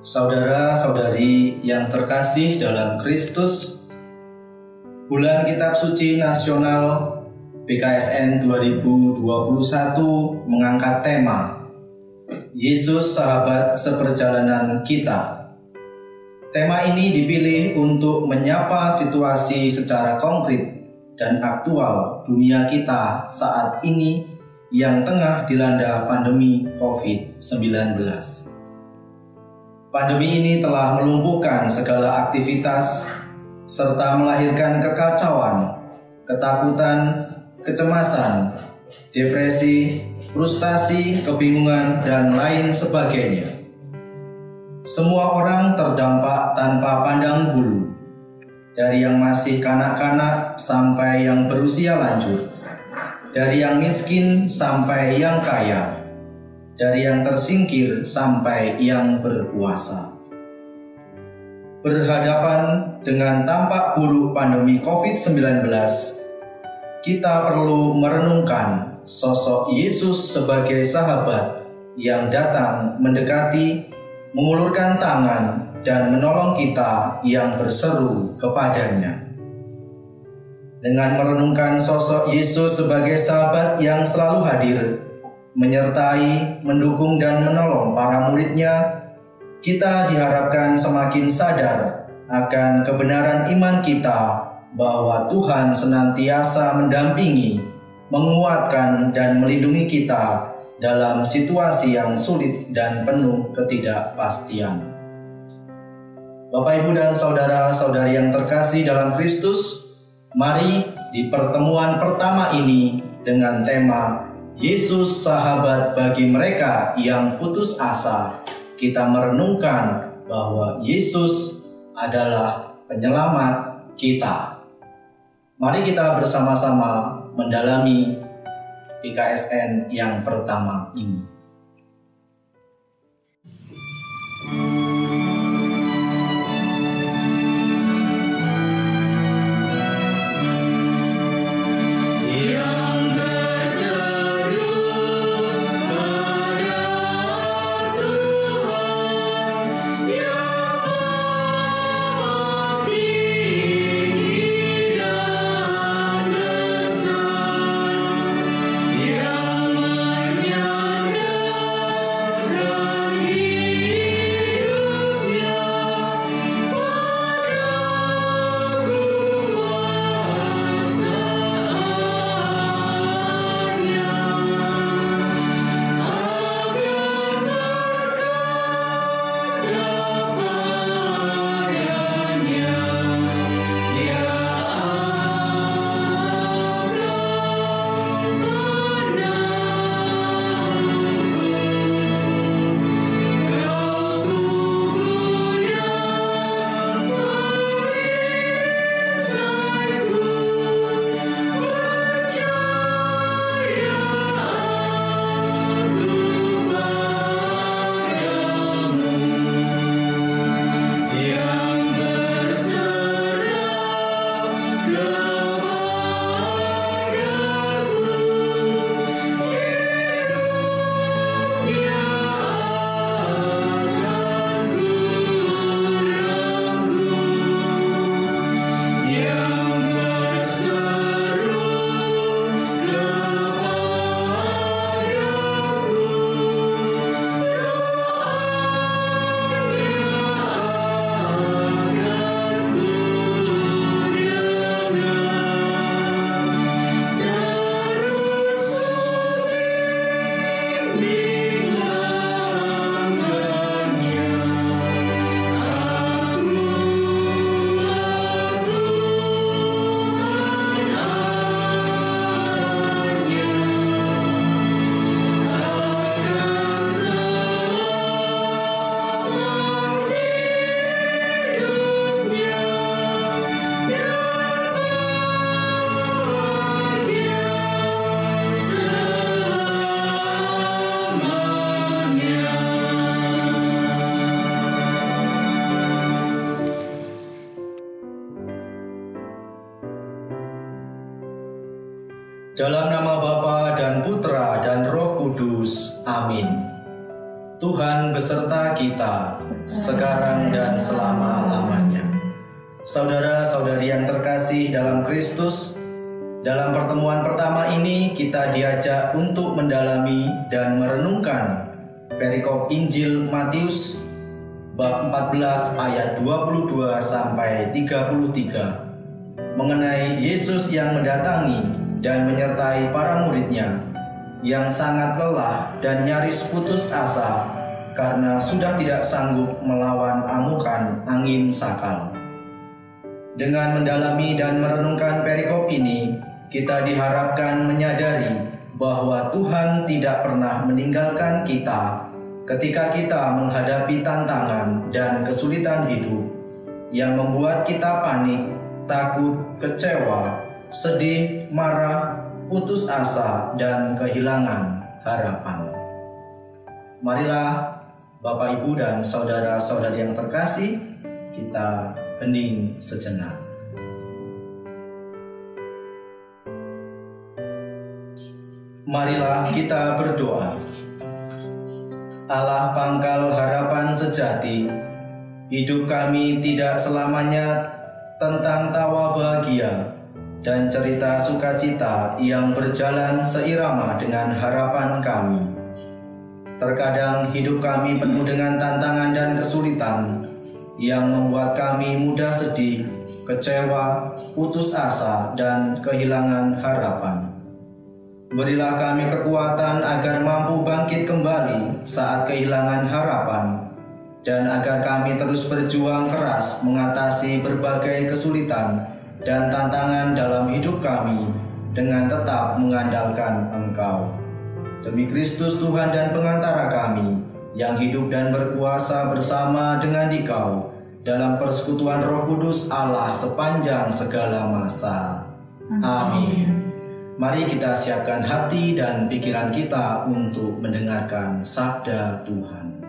Saudara-saudari yang terkasih dalam Kristus, Bulan Kitab Suci Nasional BKSN 2021 mengangkat tema Yesus Sahabat Seperjalanan Kita. Tema ini dipilih untuk menyapa situasi secara konkret dan aktual dunia kita saat ini yang tengah dilanda pandemi COVID-19. Pandemi ini telah melumpuhkan segala aktivitas serta melahirkan kekacauan, ketakutan, kecemasan, depresi, frustasi, kebingungan, dan lain sebagainya. Semua orang terdampak tanpa pandang bulu, dari yang masih kanak-kanak sampai yang berusia lanjut, dari yang miskin sampai yang kaya, dari yang tersingkir sampai yang berkuasa. Berhadapan dengan tampak buruk pandemi COVID-19, kita perlu merenungkan sosok Yesus sebagai sahabat yang datang mendekati, mengulurkan tangan, dan menolong kita yang berseru kepadanya. Dengan merenungkan sosok Yesus sebagai sahabat yang selalu hadir, menyertai, mendukung, dan menolong para muridnya, kita diharapkan semakin sadar akan kebenaran iman kita bahwa Tuhan senantiasa mendampingi, menguatkan, dan melindungi kita dalam situasi yang sulit dan penuh ketidakpastian. Bapak, Ibu, dan saudara-saudari yang terkasih dalam Kristus, mari di pertemuan pertama ini dengan tema Yesus sahabat bagi mereka yang putus asa, kita merenungkan bahwa Yesus adalah penyelamat kita. Mari kita bersama-sama mendalami BKSN yang pertama ini. Dalam nama Bapa dan Putra dan Roh Kudus. Amin. Tuhan beserta kita, sekarang dan selama-lamanya. Saudara-saudari yang terkasih dalam Kristus, dalam pertemuan pertama ini kita diajak untuk mendalami dan merenungkan perikop Injil Matius bab 14 ayat 22 sampai 33 mengenai Yesus yang mendatangi dan menyertai para muridnya yang sangat lelah dan nyaris putus asa karena sudah tidak sanggup melawan amukan angin sakal. Dengan mendalami dan merenungkan perikop ini, kita diharapkan menyadari bahwa Tuhan tidak pernah meninggalkan kita ketika kita menghadapi tantangan dan kesulitan hidup yang membuat kita panik, takut, kecewa, sedih, marah, putus asa, dan kehilangan harapan. Marilah Bapak, Ibu, dan saudara-saudari yang terkasih, kita hening sejenak. Marilah kita berdoa. Allah pangkal harapan sejati, hidup kami tidak selamanya tentang tawa bahagia dan cerita sukacita yang berjalan seirama dengan harapan kami. Terkadang hidup kami penuh dengan tantangan dan kesulitan yang membuat kami mudah sedih, kecewa, putus asa, dan kehilangan harapan. Berilah kami kekuatan agar mampu bangkit kembali saat kehilangan harapan, dan agar kami terus berjuang keras mengatasi berbagai kesulitan dan tantangan dalam hidup kami dengan tetap mengandalkan Engkau. Demi Kristus Tuhan dan pengantara kami, yang hidup dan berkuasa bersama dengan Dikau dalam persekutuan Roh Kudus Allah sepanjang segala masa. Amin. Mari kita siapkan hati dan pikiran kita untuk mendengarkan sabda Tuhan.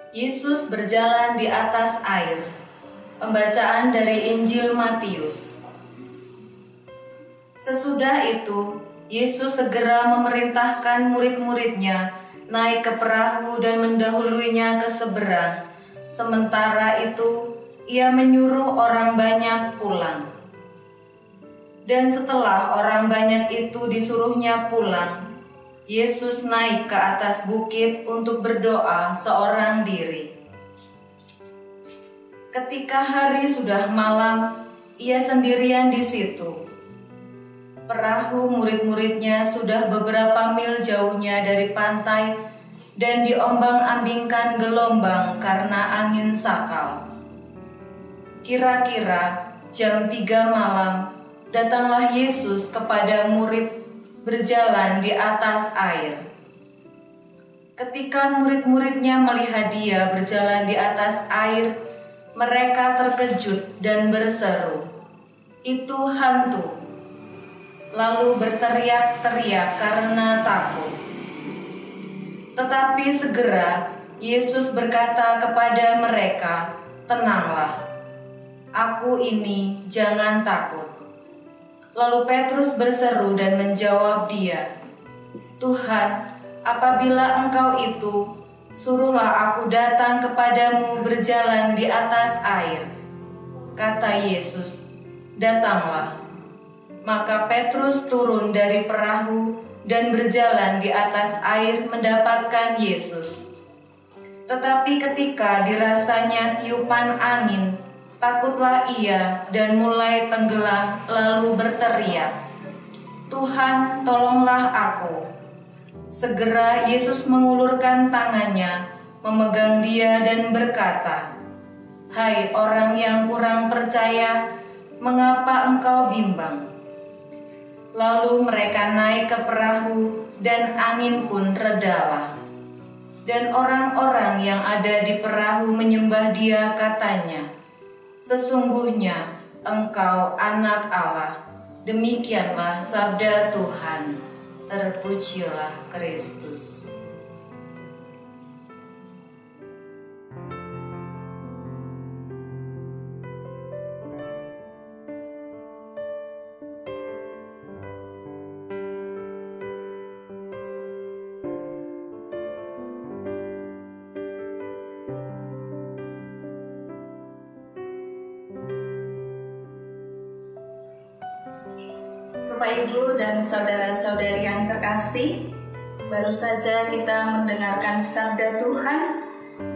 Yesus berjalan di atas air. Pembacaan dari Injil Matius. Sesudah itu, Yesus segera memerintahkan murid-muridnya naik ke perahu dan mendahuluinya ke seberang. Sementara itu, ia menyuruh orang banyak pulang. Dan setelah orang banyak itu disuruhnya pulang, Yesus naik ke atas bukit untuk berdoa seorang diri. Ketika hari sudah malam, ia sendirian di situ. Perahu murid-muridnya sudah beberapa mil jauhnya dari pantai dan diombang-ambingkan gelombang karena angin sakal. Kira-kira jam 3 malam, datanglah Yesus kepada murid berjalan di atas air. Ketika murid-muridnya melihat dia berjalan di atas air, mereka terkejut dan berseru, "Itu hantu!" Lalu berteriak-teriak karena takut. Tetapi segera Yesus berkata kepada mereka, "Tenanglah, Aku ini, jangan takut." Lalu Petrus berseru dan menjawab dia, "Tuhan, apabila Engkau itu, suruhlah aku datang kepadamu berjalan di atas air." Kata Yesus, "Datanglah." Maka Petrus turun dari perahu dan berjalan di atas air mendapatkan Yesus. Tetapi ketika dirasanya tiupan angin, takutlah ia dan mulai tenggelam lalu berteriak, "Tuhan, tolonglah aku." Segera Yesus mengulurkan tangannya, memegang dia dan berkata, "Hai orang yang kurang percaya, mengapa engkau bimbang?" Lalu mereka naik ke perahu dan angin pun redalah. Dan orang-orang yang ada di perahu menyembah dia, katanya, "Sesungguhnya Engkau anak Allah." Demikianlah sabda Tuhan. Terpujilah Kristus. Bapak, Ibu, dan saudara-saudari yang terkasih, baru saja kita mendengarkan sabda Tuhan,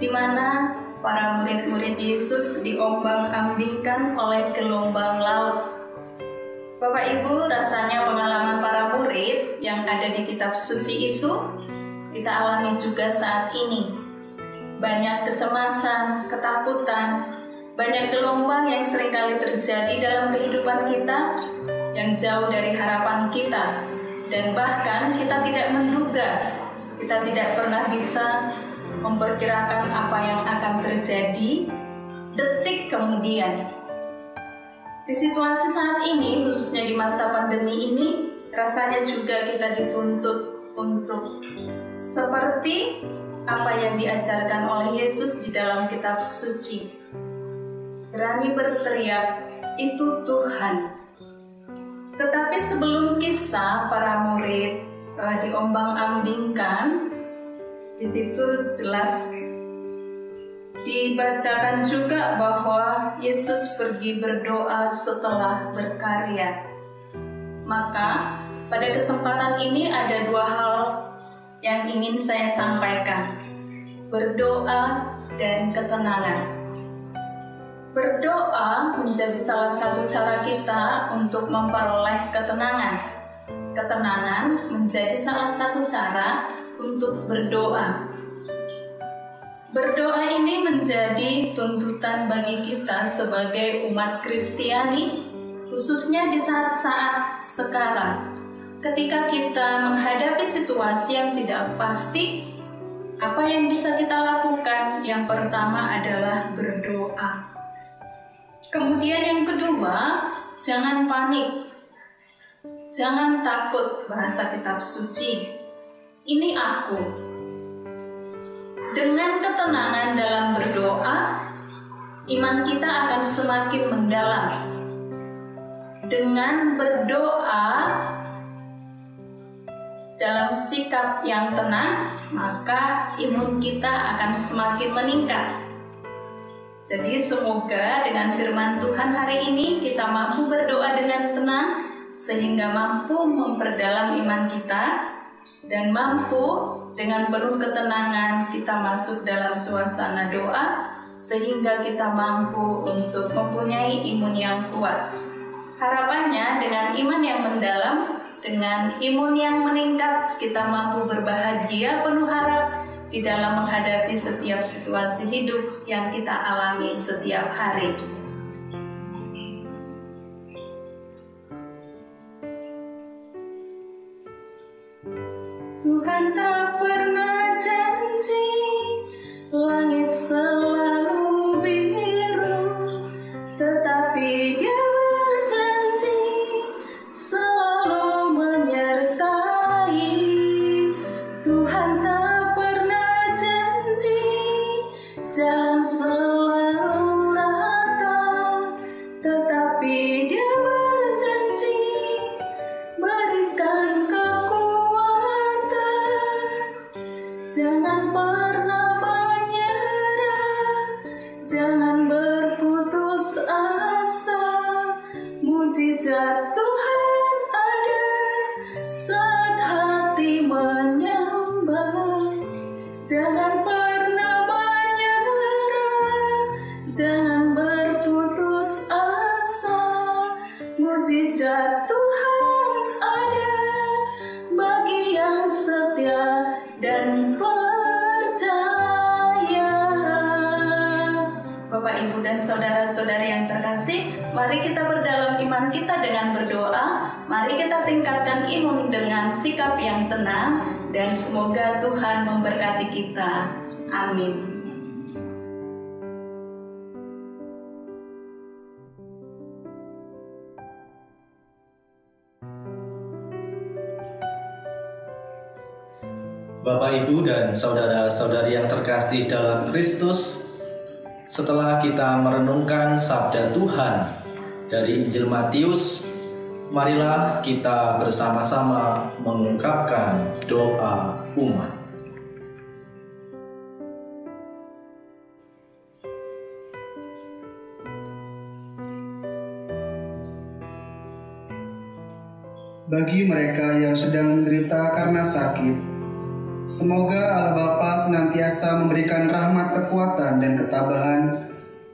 di mana para murid-murid Yesus diombang-ambingkan oleh gelombang laut. Bapak, Ibu, rasanya pengalaman para murid yang ada di kitab suci itu kita alami juga saat ini. Banyak kecemasan, ketakutan, banyak gelombang yang seringkali terjadi dalam kehidupan kita yang jauh dari harapan kita, dan bahkan kita tidak menduga, kita tidak pernah bisa memperkirakan apa yang akan terjadi detik kemudian. Di situasi saat ini, khususnya di masa pandemi ini, rasanya juga kita dituntut untuk seperti apa yang diajarkan oleh Yesus di dalam kitab suci. Berani berteriak, "Itu Tuhan." Tetapi sebelum kisah para murid diombang-ambingkan, di situ jelas dibacakan juga bahwa Yesus pergi berdoa setelah berkarya. Maka pada kesempatan ini ada dua hal yang ingin saya sampaikan: berdoa dan ketenangan. Berdoa menjadi salah satu cara kita untuk memperoleh ketenangan. Ketenangan menjadi salah satu cara untuk berdoa. Berdoa ini menjadi tuntutan bagi kita sebagai umat Kristiani, khususnya di saat-saat sekarang. Ketika kita menghadapi situasi yang tidak pasti, apa yang bisa kita lakukan? Yang pertama adalah berdoa. Kemudian yang kedua, jangan panik, jangan takut, bahasa kitab suci. Ini aku. Dengan ketenangan dalam berdoa, iman kita akan semakin mendalam. Dengan berdoa dalam sikap yang tenang, maka imun kita akan semakin meningkat. Jadi semoga dengan firman Tuhan hari ini kita mampu berdoa dengan tenang, sehingga mampu memperdalam iman kita, dan mampu dengan penuh ketenangan kita masuk dalam suasana doa, sehingga kita mampu untuk mempunyai imun yang kuat. Harapannya dengan iman yang mendalam, dengan imun yang meningkat, kita mampu berbahagia penuh harap di dalam menghadapi setiap situasi hidup yang kita alami setiap hari. Tuhan tak pernah janji langit selalu biru, tetapi Dia berjanji selalu menyertai. Tuhan tak pernah janji jalan selalu rata, tetapi Dia berjanji berikan kekuatan. Jangan pernah menyerah, jangan berputus asa. Mujizat Tuhan ada saat hati menyembah. Jangan pernah menyerah, jangan berputus asa. Mujizat Tuhan ada bagi yang setia dan percaya. Bapak, Ibu, dan saudara-saudari yang terkasih, mari kita berdalam iman kita dengan berdoa. Mari kita tingkatkan imun dengan sikap yang tenang, dan semoga Tuhan memberkati kita. Amin. Bapak, Ibu, dan saudara-saudari yang terkasih dalam Kristus, setelah kita merenungkan sabda Tuhan dari Injil Matius, marilah kita bersama-sama mengungkapkan doa umat. bagi mereka yang sedang menderita karena sakit. Semoga Allah Bapa senantiasa memberikan rahmat, kekuatan, dan ketabahan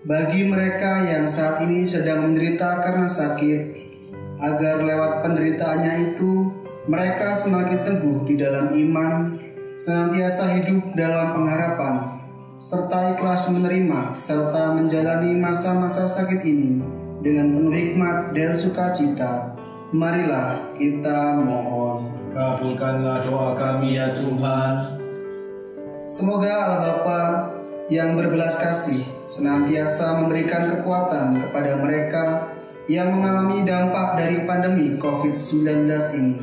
bagi mereka yang saat ini sedang menderita karena sakit, agar lewat penderitaannya itu mereka semakin teguh di dalam iman, senantiasa hidup dalam pengharapan, serta ikhlas menerima serta menjalani masa-masa sakit ini dengan penuh hikmat dan sukacita. Marilah kita mohon. Kabulkanlah doa kami ya Tuhan. Semoga Allah Bapa yang berbelas kasih senantiasa memberikan kekuatan kepada mereka yang mengalami dampak dari pandemi COVID-19 ini,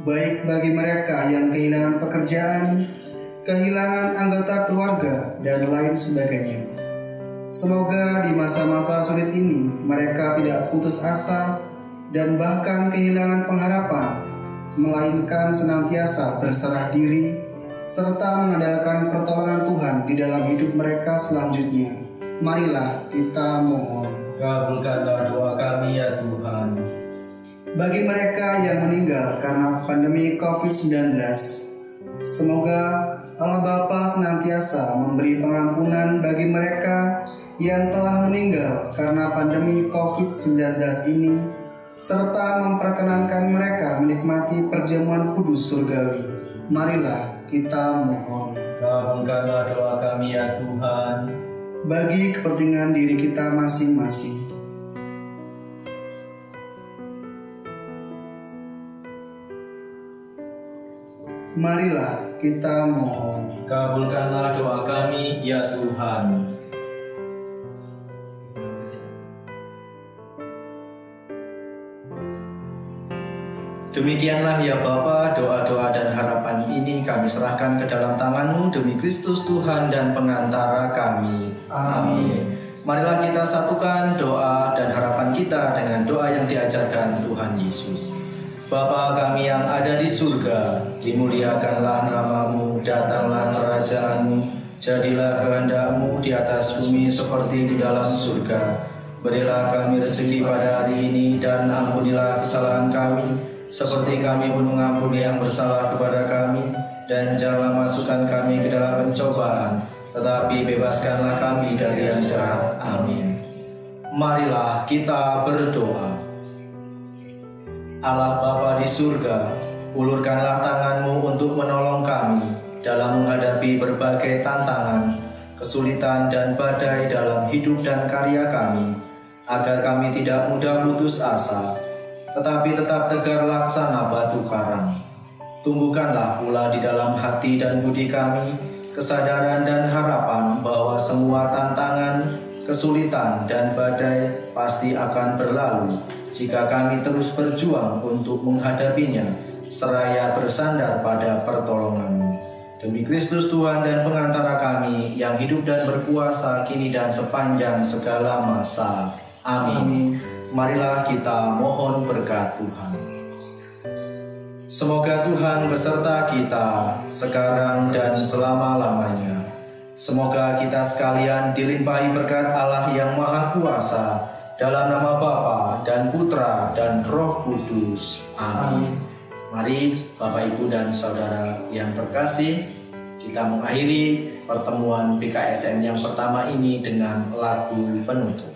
baik bagi mereka yang kehilangan pekerjaan, kehilangan anggota keluarga, dan lain sebagainya. Semoga di masa-masa sulit ini mereka tidak putus asa dan bahkan kehilangan pengharapan, melainkan senantiasa berserah diri serta mengandalkan pertolongan Tuhan di dalam hidup mereka selanjutnya. Marilah kita mohon. Kabulkanlah doa kami ya Tuhan. Bagi mereka yang meninggal karena pandemi COVID-19, semoga Allah Bapa senantiasa memberi pengampunan bagi mereka yang telah meninggal karena pandemi COVID-19 ini, serta memperkenankan mereka menikmati perjamuan kudus surgawi. Marilah kita mohon. Kabulkanlah doa kami ya Tuhan. Bagi kepentingan diri kita masing-masing, marilah kita mohon. Kabulkanlah doa kami ya Tuhan. Demikianlah ya Bapa, doa-doa dan harapan ini kami serahkan ke dalam tangan-Mu demi Kristus Tuhan dan pengantara kami. Amin. Marilah kita satukan doa dan harapan kita dengan doa yang diajarkan Tuhan Yesus. Bapa kami yang ada di surga, dimuliakanlah nama-Mu, datanglah kerajaan-Mu, jadilah kehendak-Mu di atas bumi seperti di dalam surga. Berilah kami rezeki pada hari ini dan ampunilah kesalahan kami, seperti kami pun mengampuni yang bersalah kepada kami, dan janganlah masukkan kami ke dalam pencobaan, tetapi bebaskanlah kami dari yang jahat. Amin. Marilah kita berdoa. Allah Bapa di surga, ulurkanlah tangan-Mu untuk menolong kami dalam menghadapi berbagai tantangan, kesulitan dan badai dalam hidup dan karya kami, agar kami tidak mudah putus asa, tetapi tetap tegar laksana batu karang. Tumbuhkanlah pula di dalam hati dan budi kami kesadaran dan harapan bahwa semua tantangan, kesulitan, dan badai pasti akan berlalu jika kami terus berjuang untuk menghadapinya, seraya bersandar pada pertolongan-Mu. Demi Kristus Tuhan dan pengantara kami yang hidup dan berkuasa kini dan sepanjang segala masa. Amin. Marilah kita mohon berkat Tuhan. Semoga Tuhan beserta kita sekarang dan selama-lamanya. Semoga kita sekalian dilimpahi berkat Allah yang Maha Kuasa, dalam nama Bapa dan Putra dan Roh Kudus. Amin. Mari Bapak, Ibu, dan Saudara yang terkasih, kita mengakhiri pertemuan PKSN yang pertama ini dengan lagu penutup.